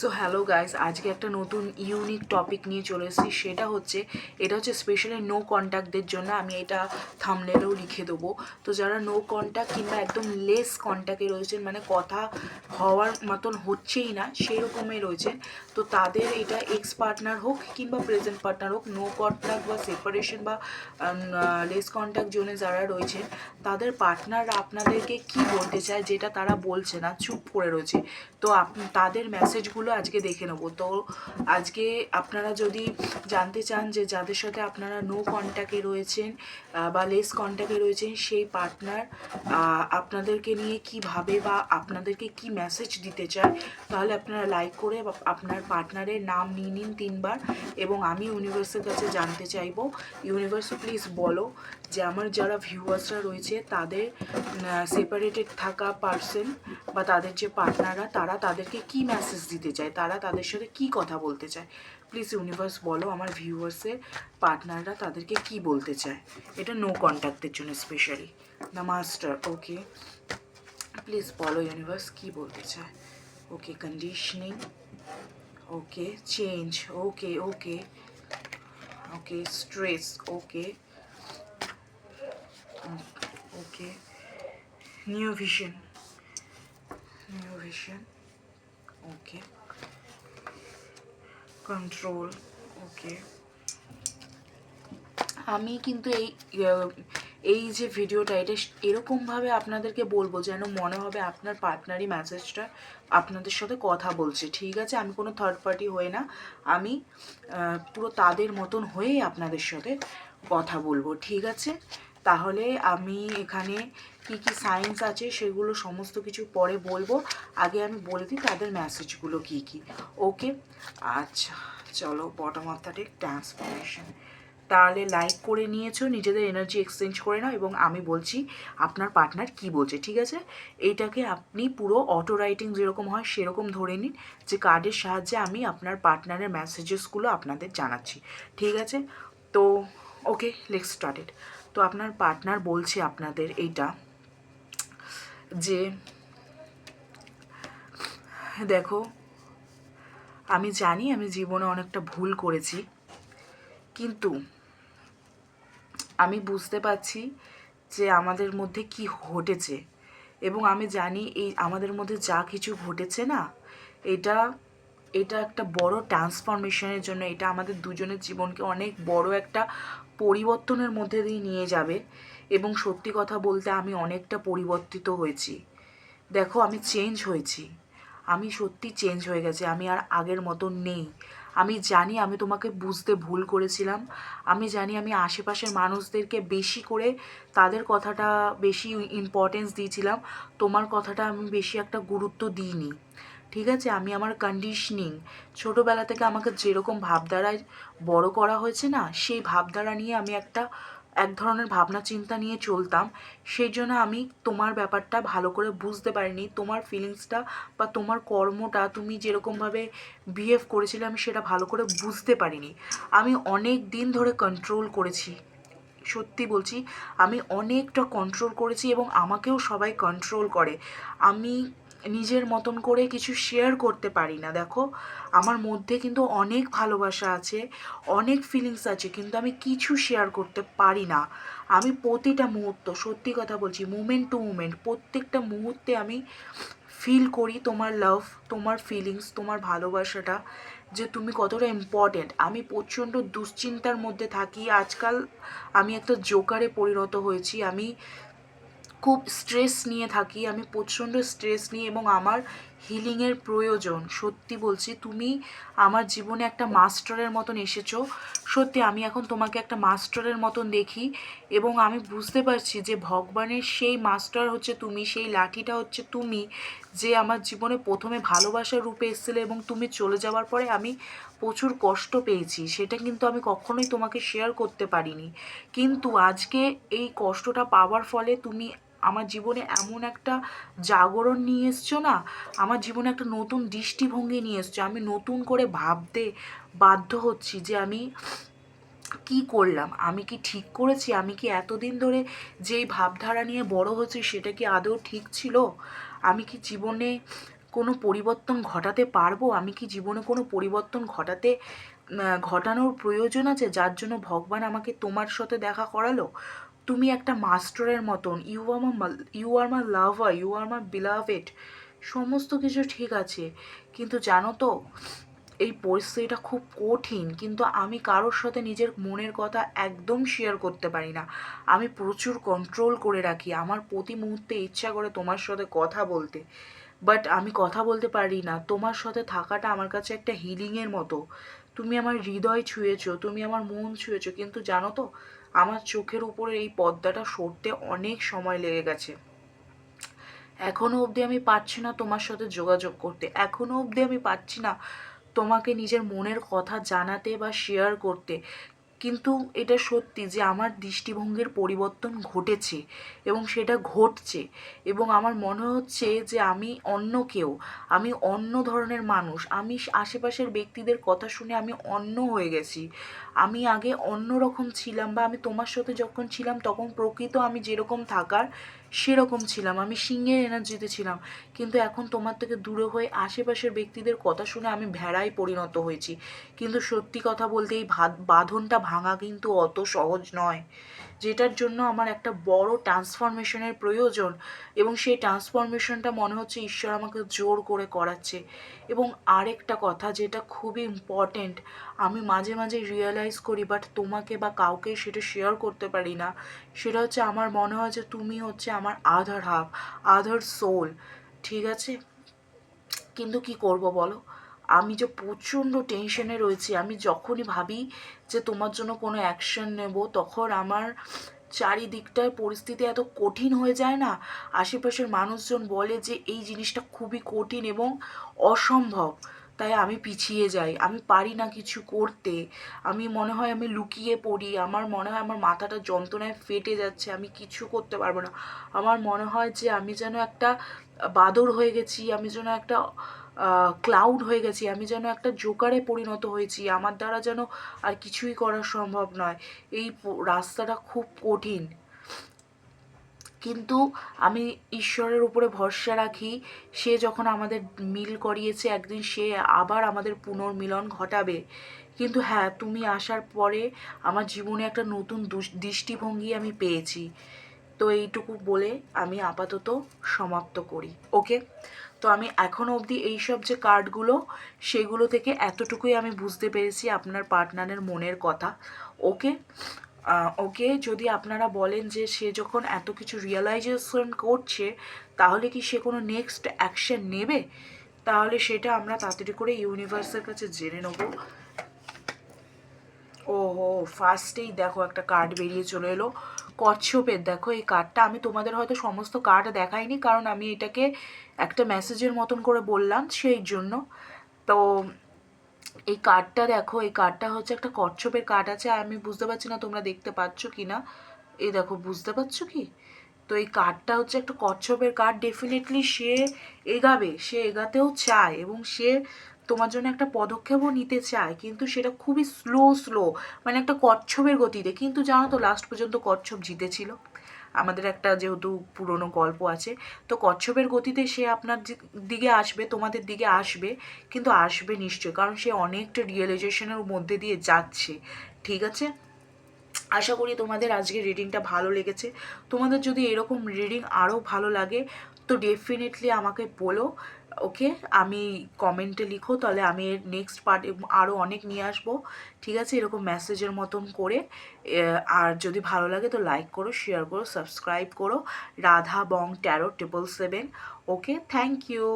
So hello guys, আজকে একটা নতুন ইউনিক টপিক নিয়ে চলে এসেছি। এটা হচ্ছে স্পেশালি নো কন্ট্যাক্টদের জন্য। আমি এটা থাম্বনেলেও লিখে দেবো। তো যারা নো কন্ট্যাক্ট কিংবা একদম লেস কন্ট্যাক্টে রয়েছেন, মানে কথা হওয়ার মতন হচ্ছেই না সেই রকমই রয়েছেন, তো তাদের এটা এক্স পার্টনার হোক কিংবা প্রেজেন্ট পার্টনার হোক, নো কন্ট্যাক্ট বা সেপারেশন বা লেস কন্ট্যাক্ট জোনে যারা রয়েছেন, তাদের পার্টনাররা আপনাদেরকে কি বলতে চায় যেটা তারা বলছে না, চুপ করে রয়েছে। তো তাদের মেসেজগুলো আজকে দেখে নেবো। তো আজকে আপনারা যদি জানতে চান যে যাদের সাথে আপনারা নো কন্ট্যাক্টে রয়েছেন বা লেস কন্ট্যাক্টে রয়েছেন, সেই পার্টনার আপনাদেরকে নিয়ে কি ভাবে বা আপনাদেরকে কি মেসেজ দিতে চায়, তাহলে আপনারা লাইক করে আপনার পার্টনারের নাম নিয়ে নিন 3বার, এবং আমি ইউনিভার্সের কাছে জানতে চাইবো, ইউনিভার্স প্লিজ বলো যে আমার যারা ভিউয়ার্সরা রয়েছে তাদের সেপারেটেড থাকা পার্সন বা তাদের যে পার্টনাররা, তারা তাদেরকে কি মেসেজ দিতে চায়, তারা তাদের সাথে কি কথা বলতে চায়। প্লিজ ইউনিভার্স বলো আমার ভিউয়ার্সের পার্টনাররা তাদেরকে কি বলতে চায়। এটা নো কন্ট্যাক্টের জন্য specially. The master, okay please বলো ইউনিভার্স কি বলতে চায়। Okay, conditioning, okay change, okay okay okay stress, okay okay new vision, okay control, okay. আমি কিন্তু এই যে ভিডিওটা, এটা এরকমভাবে আপনাদেরকে বলবো যেন মনে হবে আপনার পার্টনারই মেসেজটা আপনাদের সাথে কথা বলছে, ঠিক আছে? আমি কোনো থার্ড পার্টি হয়ে না, আমি পুরো তাদের মতন হয়েই আপনাদের সাথে কথা বলবো, ঠিক আছে? তাহলে আমি এখানে কি কি সাইন্স আছে সেগুলো সমস্ত কিছু পরে বলবো, আগে আমি বলে দিই তাদের মেসেজগুলো কি কি। ওকে, আচ্ছা চলো, bottom of the deck transformation. তাহলে লাইক করে নিয়েছো, নিজেদের এনার্জি এক্সচেঞ্জ করে নাও, এবং আমি বলছি আপনার পার্টনার কি বলছে, ঠিক আছে? এইটাকে আপনি পুরো অটো রাইটিং যেরকম হয় সেরকম ধরে নিন, যে কার্ডের সাহায্যে আমি আপনার পার্টনারের মেসেজেসগুলো আপনাদের জানাচ্ছি, ঠিক আছে? তো ওকে, লেটস স্টার্টেড। তো আপনার পার্টনার বলছে আপনাদের এইটা, যে দেখো, আমি জানি আমি জীবনে অনেকটা ভুল করেছি, কিন্তু আমি বুঝতে পারছি যে আমাদের মধ্যে কি ঘটেছে, এবং আমি জানি এই আমাদের মধ্যে যা কিছু ঘটেছে না, এটা এটা একটা বড় ট্রান্সফরমেশনের জন্য, এটা আমাদের দুজনের জীবনকে অনেক বড় একটা পরিবর্তনের মধ্যে দিয়ে নিয়ে যাবে। এবং সত্যি কথা বলতে আমি অনেকটা পরিবর্তিত হয়েছি। দেখো, আমি চেঞ্জ হয়েছি, আমি সত্যি চেঞ্জ হয়ে গেছি, আমি আর আগের মতন নেই। আমি জানি আমি তোমাকে বুঝতে ভুল করেছিলাম, আমি জানি আমি আশেপাশের মানুষদেরকে বেশি করে তাদের কথাটা বেশি ইম্পর্টেন্স দিয়েছিলাম, তোমার কথাটা আমি বেশি একটা গুরুত্ব দিইনি, ঠিক আছে? আমি আমার কন্ডিশনিং, ছোটোবেলা থেকে আমাকে যেরকম ভাবধারায় বড় করা হয়েছে না, সেই ভাবধারা নিয়ে আমি এক ধরনের ভাবনা চিন্তা নিয়ে চলতাম, সেই জন্য আমি তোমার ব্যাপারটা ভালো করে বুঝতে পারিনি, তোমার ফিলিংসটা বা তোমার কর্মটা তুমি যেরকমভাবে বিহেভ করেছিলে আমি সেটা ভালো করে বুঝতে পারিনি। আমি অনেক দিন ধরে কন্ট্রোল করেছি, সত্যি বলছি, আমি অনেকটা কন্ট্রোল করেছি, এবং আমাকেও সবাই কন্ট্রোল করে। আমি নিজের মতন করে কিছু শেয়ার করতে পারি না। দেখো, আমার মধ্যে কিন্তু অনেক ভালোবাসা আছে, অনেক ফিলিংস আছে, কিন্তু আমি কিছু শেয়ার করতে পারি না। আমি প্রতিটা মুহূর্ত, সত্যি কথা বলছি, মুমেন্ট টু মুমেন্ট, প্রত্যেকটা মুহূর্তে আমি ফিল করি তোমার লাভ, তোমার ফিলিংস, তোমার ভালোবাসাটা, যে তুমি কতটা ইম্পর্ট্যান্ট। আমি প্রচণ্ড দুশ্চিন্তার মধ্যে থাকি আজকাল, আমি একটা জোকারে পরিণত হয়েছি, আমি খুব স্ট্রেস নিয়ে থাকি, আমি প্রচণ্ড স্ট্রেস নিই, এবং আমার হিলিংয়ের প্রয়োজন। সত্যি বলছি, তুমি আমার জীবনে একটা মাস্টারের মতন এসেছো, সত্যি আমি এখন তোমাকে একটা মাস্টারের মতন দেখি, এবং আমি বুঝতে পারছি যে ভগবানের সেই মাস্টার হচ্ছে তুমি, সেই লাঠিটা হচ্ছে তুমি, যে আমার জীবনে প্রথমে ভালোবাসার রূপে এসেছিলে, এবং তুমি চলে যাওয়ার পরে আমি প্রচুর কষ্ট পেয়েছি, সেটা কিন্তু আমি কখনোই তোমাকে শেয়ার করতে পারিনি। কিন্তু আজকে এই কষ্টটা পাওয়ার ফলে তুমি আমার জীবনে এমন একটা জাগরণ নিয়ে এসছো না, আমার জীবনে একটা নতুন দৃষ্টিভঙ্গি নিয়ে এসছো। আমি নতুন করে ভাবতে বাধ্য হচ্ছি যে আমি কি করলাম, আমি কি ঠিক করেছি, আমি কি এতদিন ধরে যেই ভাবধারা নিয়ে বড় হয়েছি সেটা কি আদৌ ঠিক ছিল, আমি কি জীবনে কোনো পরিবর্তন ঘটাতে পারবো? আমি কি জীবনে কোনো পরিবর্তন ঘটানোর প্রয়োজন আছে যার জন্য ভগবান আমাকে তোমার সাথে দেখা করালো? তুমি একটা মাস্টারের মতন, you are my lover, you are my beloved, সমস্ত কিছু ঠিক আছে, কিন্তু জানো তো এই পরিস্থিতিটা খুব কঠিন, কিন্তু আমি কারোর সাথে নিজের মনের কথা একদম শেয়ার করতে পারি না। আমি প্রচুর কন্ট্রোল করে রাখি, আমার প্রতি মুহূর্তে ইচ্ছা করে তোমার সাথে কথা বলতে, বাট আমি কথা বলতে পারি না। তোমার সাথে থাকাটা আমার কাছে একটা হিলিংয়ের মতো। তুমি আমার হৃদয় ছুঁয়েছো, তুমি আমার মন ছুঁয়েছো, কিন্তু জানো তো আমার চোখের উপরে এই পর্দাটা সরতে অনেক সময় লেগে গেছে। এখনও অবধি আমি পারছি না তোমার সাথে যোগাযোগ করতে, এখনও অবধি আমি পারছি না তোমাকে নিজের মনের কথা জানাতে বা শেয়ার করতে। কিন্তু এটা সত্যি যে আমার দৃষ্টিভঙ্গির পরিবর্তন ঘটেছে এবং সেটা ঘটছে, এবং আমার মনে হচ্ছে যে আমি অন্য কেউ, আমি অন্য ধরনের মানুষ, আমি আশেপাশের ব্যক্তিদের কথা শুনে আমি অন্য হয়ে গেছি। আমি আগে অন্য রকম ছিলাম, বা আমি তোমার সাথে যখন ছিলাম তখন প্রকৃত আমি যেরকম থাকার সেরকম ছিলাম, আমি সিংহের এনার্জিতে ছিলাম, কিন্তু এখন তোমার থেকে দূরে হয়ে আশেপাশের ব্যক্তিদের কথা শুনে আমি ভেড়ায় পরিণত হয়েছি। কিন্তু সত্যি কথা বলতে এই বাঁধনটা ভাঙা কিন্তু অত সহজ নয়, যেটার জন্য আমার একটা বড় ট্রান্সফরমেশনের প্রয়োজন, এবং সেই ট্রান্সফরমেশনটা মনে হচ্ছে ঈশ্বর আমাকে জোর করে করাচ্ছে। এবং আরেকটা কথা যেটা খুবই ইম্পর্টেন্ট, আমি মাঝে মাঝে রিয়েলাইজ করি বাট তোমাকে বা কাউকে সেটা শেয়ার করতে পারি না, সেটা হচ্ছে আমার মনে হয় যে তুমি হচ্ছে আমার আধার হাফ, আধার সোল, ঠিক আছে? কিন্তু কি করব বলো, আমি যে প্রচণ্ড টেনশনে রয়েছি, আমি যখনই ভাবি যে তোমার জন্য কোনো অ্যাকশন নেব তখন আমার চারিদিকটার পরিস্থিতি এত কঠিন হয়ে যায় না, আশেপাশের মানুষজন বলে যে এই জিনিসটা খুবই কঠিন এবং অসম্ভব, তাই আমি পিছিয়ে যাই, আমি পারি না কিছু করতে, আমি মনে হয় আমি লুকিয়ে পড়ি, আমার মনে হয় আমার মাথাটা যন্ত্রণায় ফেটে যাচ্ছে, আমি কিছু করতে পারবো না, আমার মনে হয় যে আমি যেন একটা বাদর হয়ে গেছি, আমি যেন একটা ক্লাউড হয়ে গেছি, আমি যেন একটা জোকারে পরিণত হয়েছি, আমার দ্বারা যেন আর কিছুই করা সম্ভব নয়, এই রাস্তাটা খুব কঠিন। কিন্তু আমি ঈশ্বরের উপরে ভরসা রাখি, সে যখন আমাদের মিল করিয়েছে একদিন সে আবার আমাদের পুনর্মিলন ঘটাবে। কিন্তু হ্যাঁ, তুমি আসার পরে আমার জীবনে একটা নতুন দৃষ্টিভঙ্গি আমি পেয়েছি। তো এইটুকু বলে আমি আপাতত সমাপ্ত করি, ওকে? তো আমি এখনও অবধি এইসব যে কার্ডগুলো, সেগুলো থেকে এতটুকুই আমি বুঝতে পেরেছি আপনার পার্টনারের মনের কথা, ওকে? ওকে, যদি আপনারা বলেন যে সে যখন এত কিছু রিয়েলাইজেশন করছে তাহলে কি সে কোনো নেক্সট অ্যাকশন নেবে, তাহলে সেটা আমরা তাড়াতাড়ি করে ইউনিভার্সের কাছে জেনে নেব। ওহো, ফার্স্টেই দেখো একটা কার্ড বেরিয়ে চলে এলো কচ্ছপের। দেখো এই কার্ডটা আমি তোমাদের হয়তো সমস্ত কার্ড দেখাইনি, কারণ আমি এটাকে একটা মেসেজের মতন করে বললাম সেই জন্য। তো এই কার্ডটা দেখো, এই কার্ডটা হচ্ছে একটা কচ্ছপের কার্ড আছে, আমি বুঝতে পারছি না তোমরা দেখতে পাচ্ছ কি না, এই দেখো, বুঝতে পারছো কি? তো এই কার্ডটা হচ্ছে একটা কচ্ছপের কার্ড, ডেফিনেটলি সে এগাবে, সে এগাতেও চায় এবং সে তোমার জন্য একটা পদক্ষেপও নিতে চায়, কিন্তু সেটা খুবই স্লো স্লো, মানে একটা কচ্ছপের গতিতে। কিন্তু জানো তো লাস্ট পর্যন্ত কচ্ছপ জিতেছিল, আমাদের একটা যেহেতু পুরনো গল্প আছে, তো কচ্ছপের গতিতে সে আপনার দিকে আসবে, তোমাদের দিকে আসবে, কিন্তু আসবে নিশ্চয়, কারণ সে অনেকটা রিয়েলাইজেশনের মধ্যে দিয়ে যাচ্ছে, ঠিক আছে? আশা করি তোমাদের আজকের রিডিংটা ভালো লেগেছে। তোমাদের যদি এরকম রিডিং আরও ভালো লাগে তো ডেফিনেটলি আমাকে বলো, ওকে? আমি কমেন্টে লিখো, তাহলে আমি এর নেক্সট পার্ট আরও অনেক নিয়ে আসবো, ঠিক আছে? এরকম মেসেজের মতন করে। আর যদি ভালো লাগে তো লাইক করো, শেয়ার করো, সাবস্ক্রাইব করো। Radha bong tarot 777, okay? Thank you.